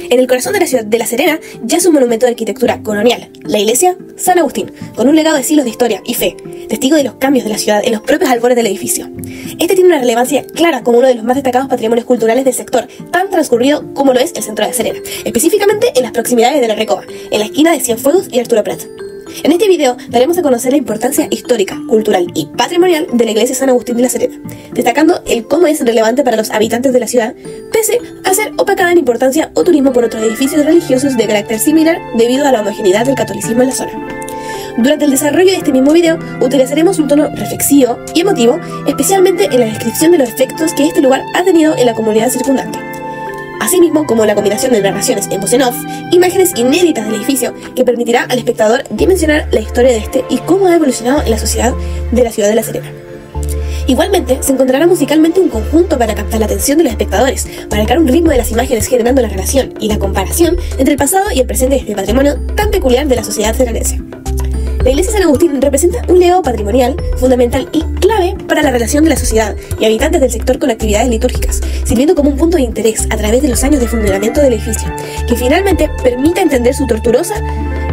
En el corazón de la ciudad de La Serena yace un monumento de arquitectura colonial, la iglesia San Agustín, con un legado de siglos de historia y fe, testigo de los cambios de la ciudad en los propios albores del edificio. Este tiene una relevancia clara como uno de los más destacados patrimonios culturales del sector, tan transcurrido como lo es el centro de La Serena, específicamente en las proximidades de La Recoba, en la esquina de Cienfuegos y Arturo Prat. En este video daremos a conocer la importancia histórica, cultural y patrimonial de la iglesia San Agustín de La Serena, destacando el cómo es relevante para los habitantes de la ciudad, pese a ser opacada en importancia o turismo por otros edificios religiosos de carácter similar debido a la homogeneidad del catolicismo en la zona. Durante el desarrollo de este mismo video utilizaremos un tono reflexivo y emotivo, especialmente en la descripción de los efectos que este lugar ha tenido en la comunidad circundante, asimismo como la combinación de narraciones en voz en off, imágenes inéditas del edificio que permitirá al espectador dimensionar la historia de este y cómo ha evolucionado en la sociedad de la ciudad de La Serena. Igualmente, se encontrará musicalmente un conjunto para captar la atención de los espectadores, marcar un ritmo de las imágenes generando la relación y la comparación entre el pasado y el presente de este patrimonio tan peculiar de la sociedad serenense. La iglesia San Agustín representa un legado patrimonial fundamental y clave para la relación de la sociedad y habitantes del sector con actividades litúrgicas, sirviendo como un punto de interés a través de los años de funcionamiento del edificio, que finalmente permite entender su tortuosa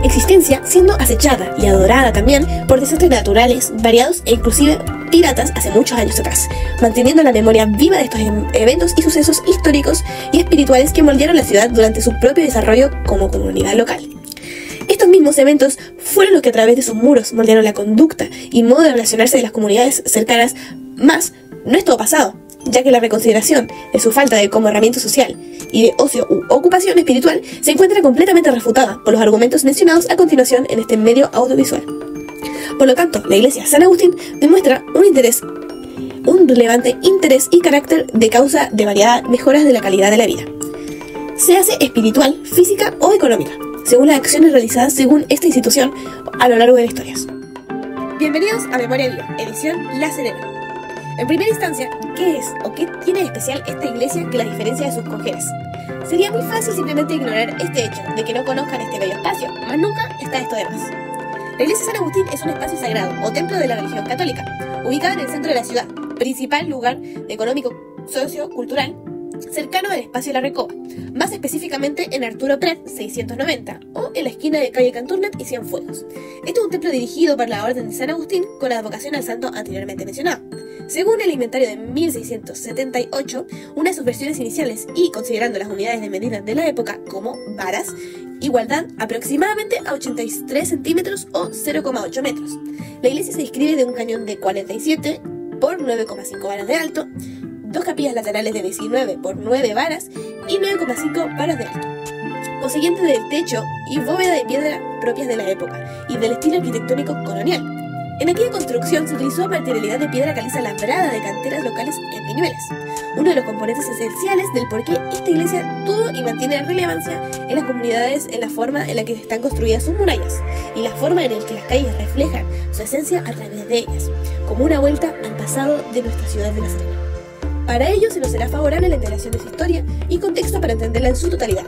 existencia siendo acechada y adorada también por desastres naturales, variados e inclusive piratas hace muchos años atrás, manteniendo la memoria viva de estos eventos y sucesos históricos y espirituales que moldearon la ciudad durante su propio desarrollo como comunidad local. Estos mismos eventos fueron los que a través de sus muros moldearon la conducta y modo de relacionarse de las comunidades cercanas, más no es todo pasado, ya que la reconsideración de su falta de como herramienta social y de ocio u ocupación espiritual se encuentra completamente refutada por los argumentos mencionados a continuación en este medio audiovisual. Por lo tanto, la iglesia San Agustín demuestra un relevante interés y carácter de causa de variadas mejoras de la calidad de la vida, se hace espiritual, física o económica, según las acciones realizadas según esta institución a lo largo de la historia. Bienvenidos a Memoria Viva, edición La Serena. En primera instancia, ¿qué es o qué tiene de especial esta iglesia que la diferencia de sus congéneres? Sería muy fácil simplemente ignorar este hecho de que no conozcan este bello espacio, más nunca está esto de más. La iglesia San Agustín es un espacio sagrado o templo de la religión católica, ubicada en el centro de la ciudad, principal lugar económico, socio-cultural, cercano al espacio de La Recoba, más específicamente en Arturo Prat 690 o en la esquina de calle Canturnet y Cienfuegos. Este es un templo dirigido por la Orden de San Agustín con la advocación al santo anteriormente mencionado. Según el inventario de 1678, una de sus versiones iniciales y considerando las unidades de medida de la época como varas, igualdad aproximadamente a 83 centímetros o 0,8 metros. La iglesia se describe de un cañón de 47 por 9,5 varas de alto, dos capillas laterales de 19 por 9 varas y 9,5 varas de alto, consiguiente del techo y bóveda de piedra propias de la época y del estilo arquitectónico colonial. En aquella construcción se utilizó materialidad de piedra caliza labrada de canteras locales en Peñuelas, uno de los componentes esenciales del por qué esta iglesia tuvo y mantiene relevancia en las comunidades en la forma en la que están construidas sus murallas y la forma en la que las calles reflejan su esencia a través de ellas, como una vuelta al pasado de nuestra ciudad de La Serena. Para ello se nos será favorable la integración de su historia y contexto para entenderla en su totalidad,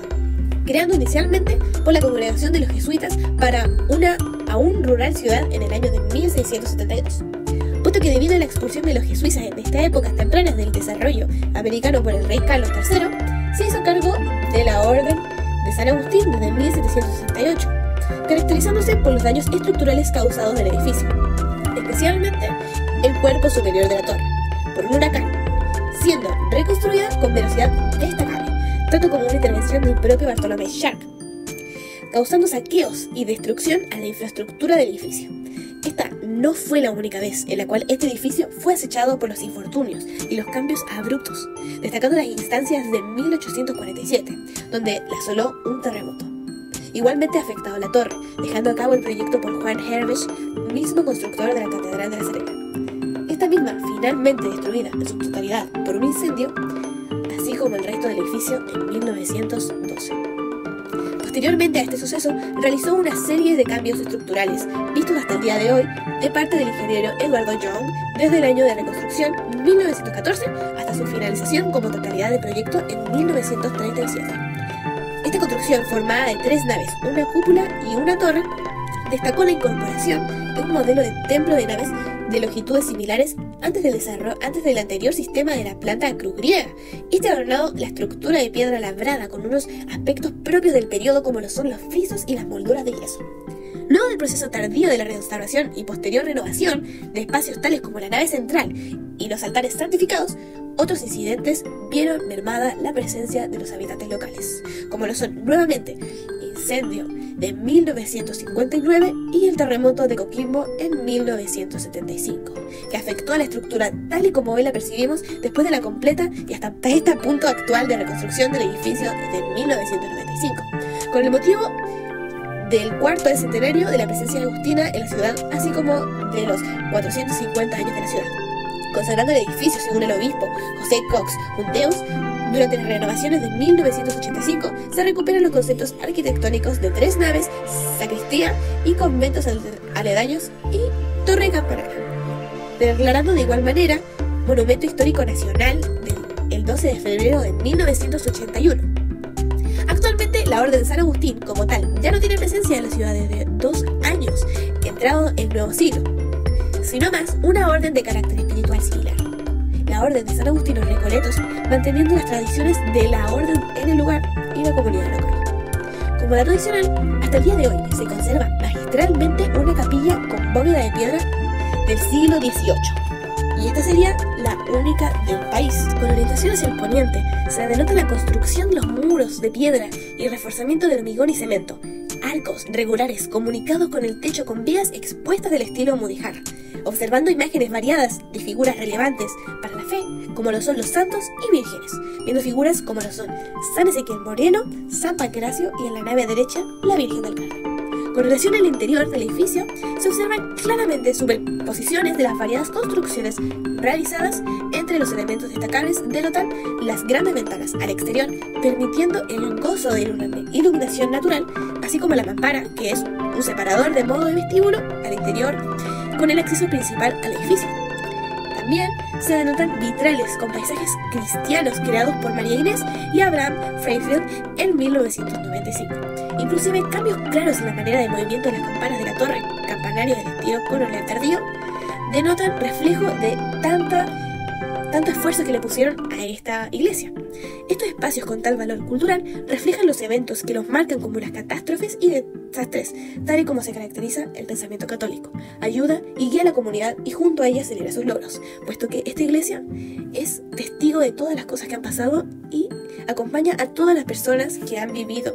creando inicialmente por la congregación de los jesuitas para una aún rural ciudad en el año de 1672, puesto que debido a la expulsión de los jesuitas en estas épocas tempranas del desarrollo americano por el rey Carlos III, se hizo cargo de la Orden de San Agustín desde 1768, caracterizándose por los daños estructurales causados del edificio, especialmente el cuerpo superior de la torre, por un huracán, siendo reconstruida con velocidad destacable, tanto como una intervención del propio Bartolomé Sharp, causando saqueos y destrucción a la infraestructura del edificio. Esta no fue la única vez en la cual este edificio fue acechado por los infortunios y los cambios abruptos, destacando las instancias de 1847, donde la asoló un terremoto. Igualmente afectado a la torre, dejando a cabo el proyecto por Juan Herbich, mismo constructor de la Catedral de La Serena. Esta misma finalmente destruida en su totalidad por un incendio, así como el resto del edificio en 1912. Posteriormente a este suceso, realizó una serie de cambios estructurales vistos hasta el día de hoy de parte del ingeniero Eduardo Young desde el año de reconstrucción 1914 hasta su finalización como totalidad de proyecto en 1937. Esta construcción, formada de 3 naves, una cúpula y una torre, destacó la incorporación de un modelo de templo de naves de longitudes similares antes del anterior sistema de la planta cruz griega. Este ha adornado la estructura de piedra labrada con unos aspectos propios del periodo como lo son los frisos y las molduras de yeso. Luego del proceso tardío de la restauración y posterior renovación de espacios tales como la nave central y los altares santificados, otros incidentes vieron mermada la presencia de los habitantes locales, como lo son nuevamente incendio de 1959 y el terremoto de Coquimbo en 1975, que afectó a la estructura tal y como hoy la percibimos después de la completa y hasta este punto actual de reconstrucción del edificio desde 1995, con el motivo del cuarto centenario de la presencia agustina en la ciudad, así como de los 450 años de la ciudad, consagrando el edificio según el obispo José Cox Junteus. Durante las renovaciones de 1985 se recuperan los conceptos arquitectónicos de 3 naves, sacristía y conventos aledaños y torre campanario, declarando de igual manera Monumento Histórico Nacional el 12 de febrero de 1981. Actualmente la Orden de San Agustín como tal ya no tiene presencia en la ciudad desde 2 años, entrado el nuevo siglo, sino más una orden de carácter espiritual similar, la Orden de San Agustín los Recoletos, manteniendo las tradiciones de la orden en el lugar y la comunidad local. Como dato adicional, hasta el día de hoy se conserva magistralmente una capilla con bóveda de piedra del siglo XVIII, y esta sería la única del país. Con orientación hacia el poniente, se denota la construcción de los muros de piedra y el reforzamiento de hormigón y cemento, arcos regulares comunicados con el techo con vigas expuestas del estilo mudéjar, observando imágenes variadas de figuras relevantes para la fe, como lo son los santos y vírgenes, viendo figuras como lo son San Ezequiel Moreno, San Pancracio y en la nave derecha la Virgen del Carmen. Con relación al interior del edificio, se observan claramente superposiciones de las variadas construcciones realizadas entre los elementos destacables denotan las grandes ventanas al exterior, permitiendo el gozo de una iluminación natural, así como la mampara, que es un separador de modo de vestíbulo al interior con el acceso principal al edificio. También se denotan vitrales con paisajes cristianos creados por María Inés y Abraham Freyfield en 1995. Inclusive cambios claros en la manera de movimiento de las campanas de la torre campanario del estilo colonial tardío denotan reflejo de tanto esfuerzo que le pusieron a esta iglesia. Estos espacios con tal valor cultural reflejan los eventos que los marcan como las catástrofes y desastres, tal y como se caracteriza el pensamiento católico. Ayuda y guía a la comunidad y junto a ella celebra sus logros, puesto que esta iglesia es testigo de todas las cosas que han pasado y acompaña a todas las personas que han vivido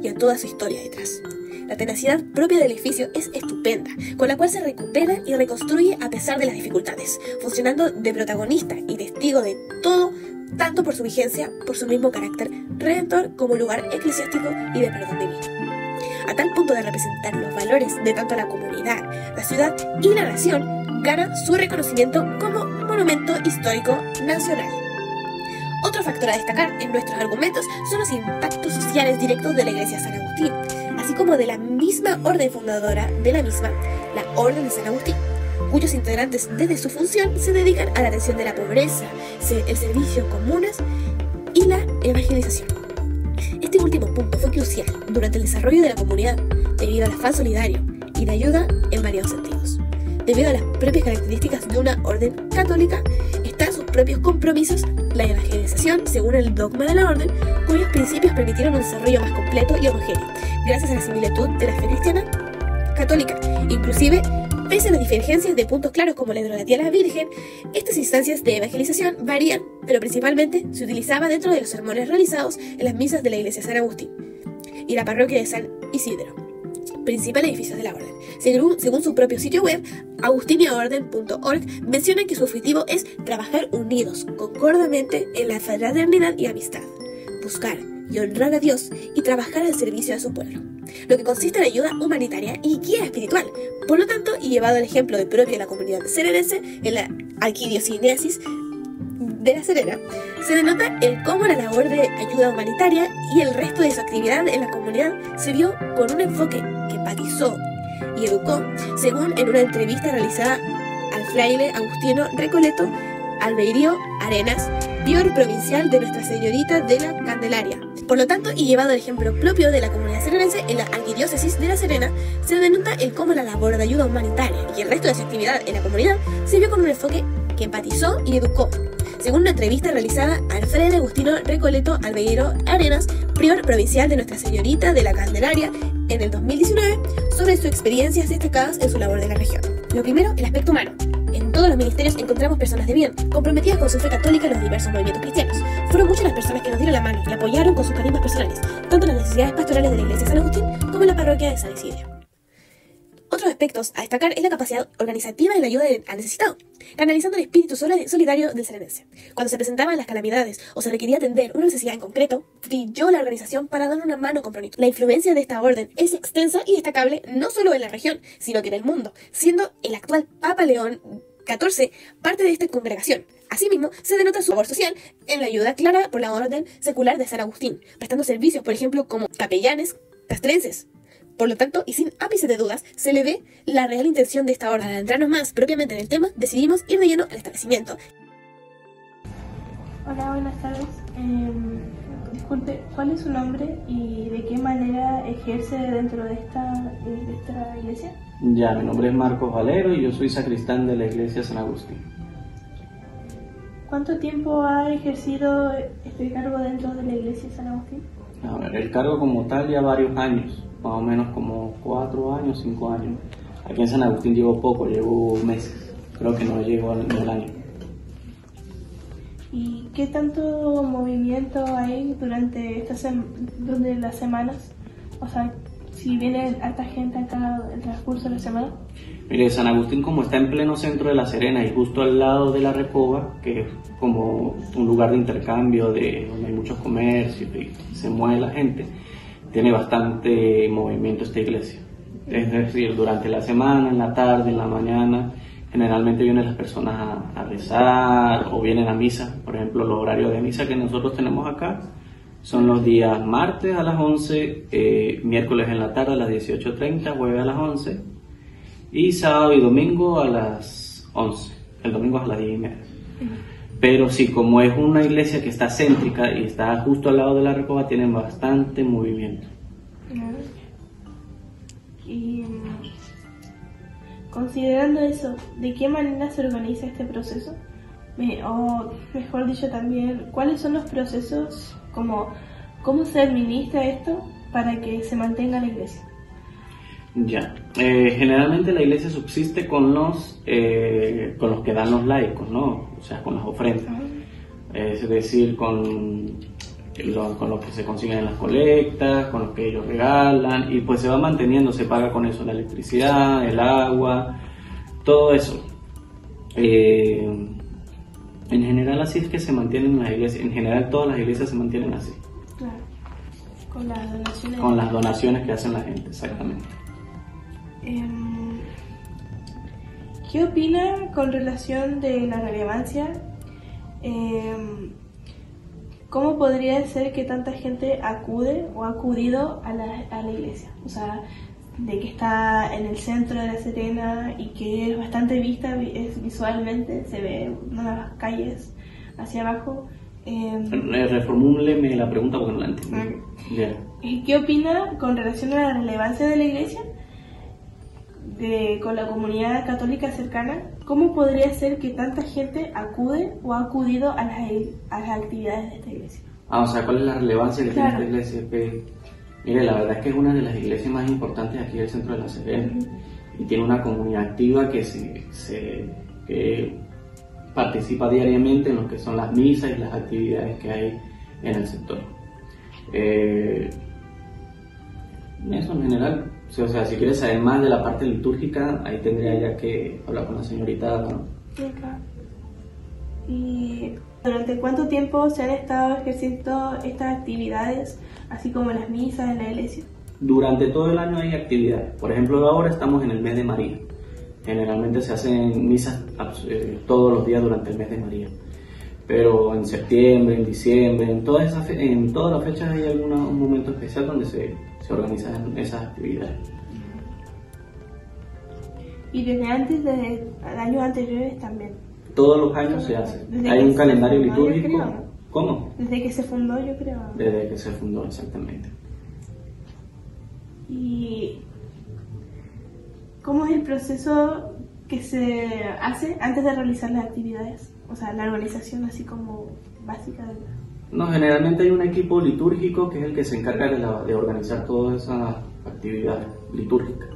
y a toda su historia detrás. La tenacidad propia del edificio es estupenda, con la cual se recupera y reconstruye a pesar de las dificultades, funcionando de protagonista y testigo de todo, tanto por su vigencia, por su mismo carácter redentor como lugar eclesiástico y de perdón divino, a tal punto de representar los valores de tanto la comunidad, la ciudad y la nación, gana su reconocimiento como monumento histórico nacional. Otro factor a destacar en nuestros argumentos son los impactos sociales directos de la Iglesia de San Agustín, así como de la misma orden fundadora de la misma, la Orden de San Agustín, cuyos integrantes desde su función se dedican a la atención de la pobreza, el servicio comunes y la evangelización. Este último punto fue crucial durante el desarrollo de la comunidad debido al afán solidario y de ayuda en varios sentidos. Debido a las propias características de una orden católica, están sus propios compromisos, la evangelización según el dogma de la orden, cuyos principios permitieron un desarrollo más completo y homogéneo, gracias a la similitud de la fe cristiana católica. Inclusive, pese a las divergencias de puntos claros como la idolatría a la Virgen, estas instancias de evangelización varían, pero principalmente se utilizaba dentro de los sermones realizados en las misas de la iglesia de San Agustín y la parroquia de San Isidro, principal edificio de la orden. Según su propio sitio web, agustiniaorden.org, mencionan que su objetivo es trabajar unidos, concordamente en la fraternidad y amistad, buscar y honrar a Dios y trabajar al servicio de su pueblo, lo que consiste en ayuda humanitaria y guía espiritual. Por lo tanto, y llevado al ejemplo de propio de la comunidad serenense en la arquidiócesis de La Serena, se denota el cómo la labor de ayuda humanitaria y el resto de su actividad en la comunidad se vio con un enfoque que empatizó y educó, según en una entrevista realizada al fraile Agustino Recoleto Albeirio Arenas prior provincial de Nuestra Señorita de la Candelaria. Por lo tanto, y llevado el ejemplo propio de la comunidad serenense, en la arquidiócesis de La Serena se denota el cómo la labor de ayuda humanitaria y el resto de su actividad en la comunidad se vio con un enfoque que empatizó y educó. Según una entrevista realizada al Fray Agustino Recoleto Alveguero Arenas, prior provincial de Nuestra Señorita de la Candelaria, en el 2019, sobre sus experiencias destacadas en su labor de la región. Lo primero, el aspecto humano. En todos los ministerios encontramos personas de bien, comprometidas con su fe católica en los diversos movimientos cristianos. Fueron muchas las personas que nos dieron la mano y apoyaron con sus carismas personales, tanto en las necesidades pastorales de la iglesia de San Agustín como en la parroquia de San Isidro. Otros aspectos a destacar es la capacidad organizativa en la ayuda al necesitado, canalizando el espíritu solidario del serenense. Cuando se presentaban las calamidades o se requería atender una necesidad en concreto, brilló la organización para dar una mano con prontitud. La influencia de esta orden es extensa y destacable no solo en la región, sino que en el mundo, siendo el actual Papa León XIV parte de esta congregación. Asimismo, se denota su labor social en la ayuda clara por la orden secular de San Agustín, prestando servicios, por ejemplo, como capellanes castrenses. Por lo tanto, y sin ápice de dudas, se le ve la real intención de esta orden. Para adentrarnos más propiamente en el tema, decidimos ir de lleno al establecimiento. Hola, buenas tardes. Disculpe, ¿cuál es su nombre y de qué manera ejerce dentro de esta iglesia? Ya, mi nombre es Marcos Valero y yo soy sacristán de la iglesia San Agustín. ¿Cuánto tiempo ha ejercido este cargo dentro de la iglesia San Agustín? A ver, el cargo como tal ya varios años, más o menos como 4 años, 5 años. Aquí en San Agustín llevo poco, llevo meses, creo que no llego al año. ¿Y qué tanto movimiento hay durante las semanas? O sea, si viene harta gente acá en el transcurso de la semana. Mire, San Agustín, como está en pleno centro de La Serena y justo al lado de la Recoba, que es como un lugar de intercambio donde hay muchos comercios y se mueve la gente, tiene bastante movimiento esta iglesia. Es decir, durante la semana, en la tarde, en la mañana, generalmente vienen las personas a rezar o vienen a misa. Por ejemplo, los horarios de misa que nosotros tenemos acá son los días martes a las 11, miércoles en la tarde a las 18:30, jueves a las 11 y sábado y domingo a las 11. El domingo es a las 10:30. Pero sí, como es una iglesia que está céntrica y está justo al lado de la Recoba, tienen bastante movimiento. Y considerando eso, ¿de qué manera se organiza este proceso? O mejor dicho también, ¿cuáles son los procesos, cómo se administra esto para que se mantenga la iglesia? Ya, generalmente la iglesia subsiste con los que dan los laicos, ¿no? O sea, con las ofrendas. Es decir, con los que se consiguen en las colectas, con los que ellos regalan, y pues se va manteniendo, se paga con eso la electricidad, el agua, todo eso. En general así es que se mantienen las iglesias, en general todas las iglesias se mantienen así. Claro, con las donaciones. Con las donaciones que hacen la gente, exactamente. ¿Qué opina con relación de la relevancia? ¿Cómo podría ser que tanta gente acude o ha acudido a la iglesia? O sea, de que está en el centro de La Serena y que es bastante vista visualmente, se ve unas calles hacia abajo. Reformúleme la pregunta porque no la entendí. Yeah. ¿Qué opina con relación a la relevancia de la iglesia con la comunidad católica cercana? ¿Cómo podría ser que tanta gente acude o ha acudido a las actividades de esta iglesia? O sea, ¿cuál es la relevancia que tiene esta iglesia? Mire, la verdad es que es una de las iglesias más importantes aquí del centro de La Serena y tiene una comunidad activa que participa diariamente en lo que son las misas y las actividades que hay en el sector. Eso en general. O sea, si quieres saber más de la parte litúrgica, ahí tendría ya que hablar con la señorita, ¿no? Sí, claro. ¿Y durante cuánto tiempo se han estado ejerciendo estas actividades, así como las misas en la iglesia? Durante todo el año hay actividades. Por ejemplo, ahora estamos en el mes de María. Generalmente se hacen misas todos los días durante el mes de María. Pero en septiembre, en diciembre, en todas las fechas hay un momento especial donde se organizan esas actividades. Y desde antes, desde años anteriores también. Todos los años se hace. Hay un calendario litúrgico. ¿Cómo? Desde que se fundó, yo creo. Desde que se fundó, exactamente. ¿Y cómo es el proceso que se hace antes de realizar las actividades? O sea, la organización así como básica de No, generalmente hay un equipo litúrgico que es el que se encarga de organizar todas esas actividades litúrgicas.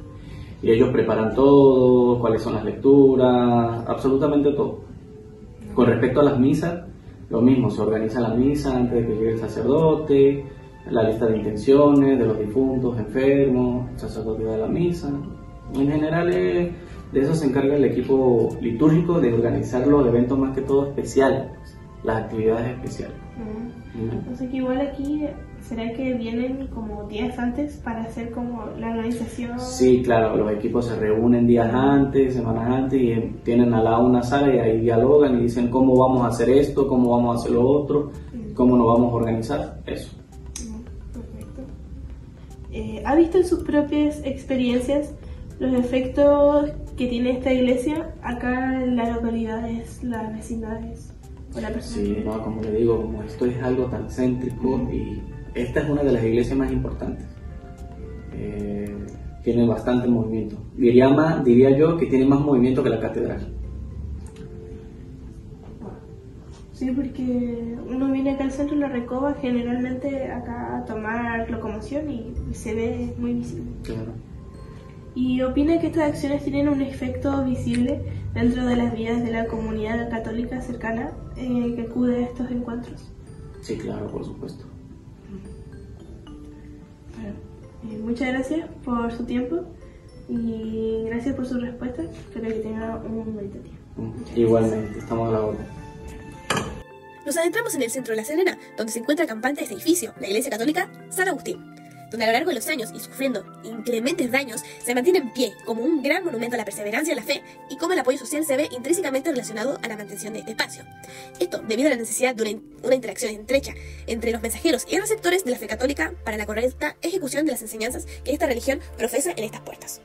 Y ellos preparan todo, cuáles son las lecturas, absolutamente todo. Con respecto a las misas, lo mismo, se organiza la misa antes de que llegue el sacerdote, la lista de intenciones de los difuntos, enfermos, el sacerdote da la misa. En general, de eso se encarga el equipo litúrgico, de organizar los eventos más que todo especiales, las actividades especiales. O sea que igual aquí, ¿será que vienen como días antes para hacer como la organización? Sí, claro, los equipos se reúnen días antes, semanas antes y tienen al lado una sala y ahí dialogan y dicen cómo vamos a hacer esto, cómo vamos a hacer lo otro, cómo nos vamos a organizar, eso. Perfecto. ¿Ha visto en sus propias experiencias los efectos que tiene esta iglesia acá en las localidades, las vecindades? Sí, no, como le digo, como esto es algo tan céntrico y esta es una de las iglesias más importantes. Tiene bastante movimiento. Diría yo que tiene más movimiento que la catedral. Sí, porque uno viene acá al centro de la Recoba generalmente acá a tomar locomoción y se ve muy visible. Claro. ¿Y opina que estas acciones tienen un efecto visible dentro de las vidas de la comunidad católica cercana que acude a estos encuentros? Sí, claro, por supuesto. Bueno, muchas gracias por su tiempo y gracias por su respuesta. Espero que tenga un buen día. Igualmente, estamos a la orden. Nos adentramos en el centro de La Serena, donde se encuentra campante este edificio, la Iglesia Católica San Agustín, donde a lo largo de los años y sufriendo inclementes daños, se mantiene en pie como un gran monumento a la perseverancia en la fe y cómo el apoyo social se ve intrínsecamente relacionado a la mantención de este espacio. Esto debido a la necesidad de una interacción estrecha entre los mensajeros y receptores de la fe católica para la correcta ejecución de las enseñanzas que esta religión profesa en estas puertas.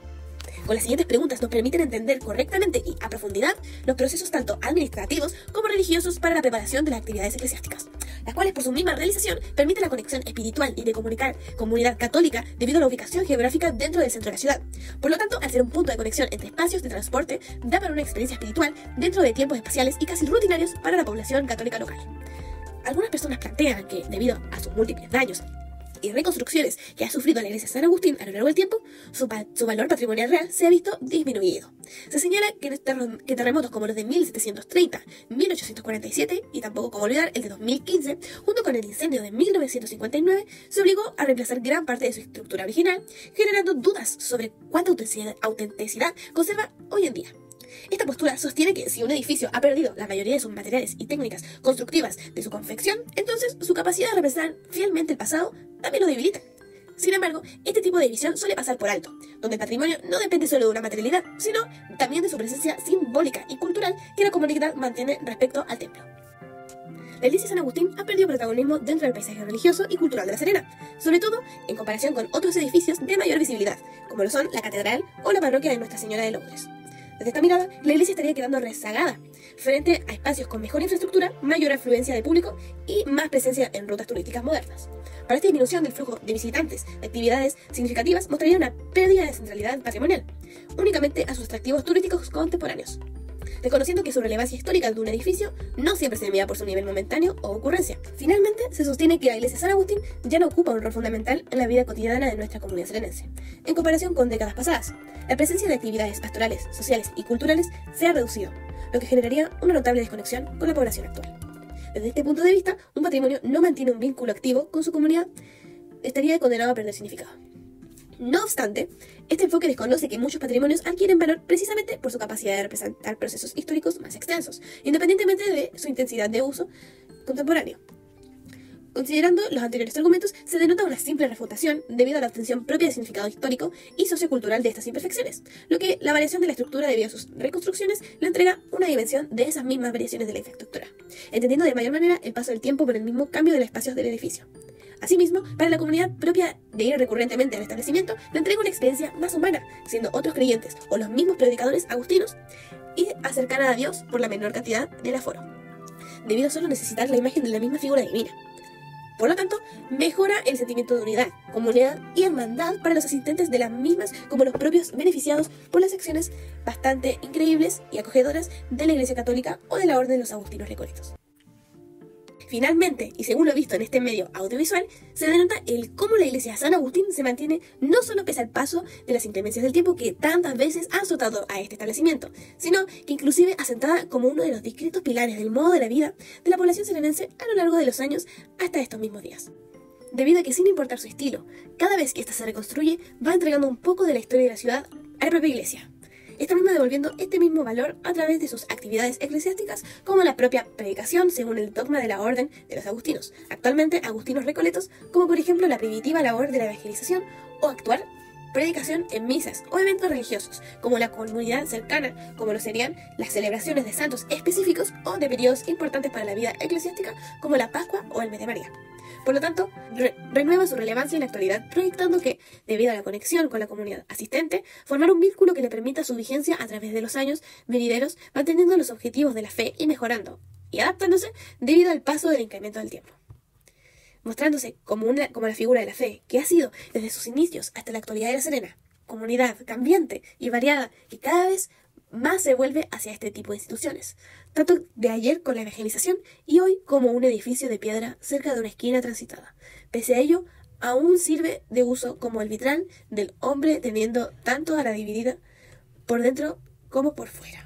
Con las siguientes preguntas nos permiten entender correctamente y a profundidad los procesos tanto administrativos como religiosos para la preparación de las actividades eclesiásticas, las cuales por su misma realización permiten la conexión espiritual y de comunicar comunidad católica debido a la ubicación geográfica dentro del centro de la ciudad. Por lo tanto, al ser un punto de conexión entre espacios de transporte, da para una experiencia espiritual dentro de tiempos espaciales y casi rutinarios para la población católica local. Algunas personas plantean que, debido a sus múltiples daños y reconstrucciones que ha sufrido la iglesia San Agustín a lo largo del tiempo, su valor patrimonial real se ha visto disminuido. Se señala que terremotos como los de 1730, 1847 y tampoco como olvidar el de 2015, junto con el incendio de 1959, se obligó a reemplazar gran parte de su estructura original, generando dudas sobre cuánta autenticidad conserva hoy en día. Esta postura sostiene que si un edificio ha perdido la mayoría de sus materiales y técnicas constructivas de su confección, entonces su capacidad de representar fielmente el pasado también lo debilita. Sin embargo, este tipo de visión suele pasar por alto, donde el patrimonio no depende solo de una materialidad, sino también de su presencia simbólica y cultural que la comunidad mantiene respecto al templo. La iglesia San Agustín ha perdido protagonismo dentro del paisaje religioso y cultural de La Serena, sobre todo en comparación con otros edificios de mayor visibilidad, como lo son la catedral o la parroquia de Nuestra Señora de Lourdes. Desde esta mirada, la iglesia estaría quedando rezagada frente a espacios con mejor infraestructura, mayor afluencia de público y más presencia en rutas turísticas modernas. Para esta disminución del flujo de visitantes de actividades significativas mostraría una pérdida de centralidad patrimonial, únicamente a sus atractivos turísticos contemporáneos, reconociendo que su relevancia histórica de un edificio no siempre se medía por su nivel momentáneo o ocurrencia. Finalmente, se sostiene que la iglesia San Agustín ya no ocupa un rol fundamental en la vida cotidiana de nuestra comunidad serenense, en comparación con décadas pasadas. La presencia de actividades pastorales, sociales y culturales se ha reducido, lo que generaría una notable desconexión con la población actual. Desde este punto de vista, un patrimonio no mantiene un vínculo activo con su comunidad, estaría condenado a perder significado. No obstante, este enfoque desconoce que muchos patrimonios adquieren valor precisamente por su capacidad de representar procesos históricos más extensos, independientemente de su intensidad de uso contemporáneo. Considerando los anteriores argumentos, se denota una simple refutación debido a la obtención propia de significado histórico y sociocultural de estas imperfecciones, lo que la variación de la estructura debido a sus reconstrucciones le entrega una dimensión de esas mismas variaciones de la infraestructura, entendiendo de mayor manera el paso del tiempo por el mismo cambio de los espacios del edificio. Asimismo, para la comunidad propia de ir recurrentemente al establecimiento, le entrega una experiencia más humana, siendo otros creyentes o los mismos predicadores agustinos y acercar a Dios por la menor cantidad del aforo, debido a solo necesitar la imagen de la misma figura divina. Por lo tanto, mejora el sentimiento de unidad, comunidad y hermandad para los asistentes de las mismas como los propios beneficiados por las acciones bastante increíbles y acogedoras de la Iglesia Católica o de la Orden de los Agustinos Recoletos. Finalmente, y según lo visto en este medio audiovisual, se denota el cómo la Iglesia San Agustín se mantiene no solo pese al paso de las inclemencias del tiempo que tantas veces han azotado a este establecimiento, sino que inclusive asentada como uno de los discretos pilares del modo de la vida de la población serenense a lo largo de los años hasta estos mismos días. Debido a que sin importar su estilo, cada vez que ésta se reconstruye, va entregando un poco de la historia de la ciudad a la propia Iglesia. Esta misma devolviendo este mismo valor a través de sus actividades eclesiásticas, como la propia predicación según el dogma de la Orden de los Agustinos, actualmente Agustinos Recoletos, como por ejemplo la primitiva labor de la evangelización o actual predicación en misas o eventos religiosos, como la comunidad cercana, como lo serían las celebraciones de santos específicos o de periodos importantes para la vida eclesiástica, como la Pascua o el mes de María. Por lo tanto, renueva su relevancia en la actualidad, proyectando que, debido a la conexión con la comunidad asistente, formar un vínculo que le permita su vigencia a través de los años venideros, manteniendo los objetivos de la fe y mejorando, y adaptándose debido al paso del incremento del tiempo. Mostrándose como la figura de la fe, que ha sido desde sus inicios hasta la actualidad de La Serena, comunidad cambiante y variada que cada vez más se vuelve hacia este tipo de instituciones, tanto de ayer con la evangelización y hoy como un edificio de piedra cerca de una esquina transitada. Pese a ello, aún sirve de uso como el vitral del hombre, teniendo tanto a la dividida por dentro como por fuera.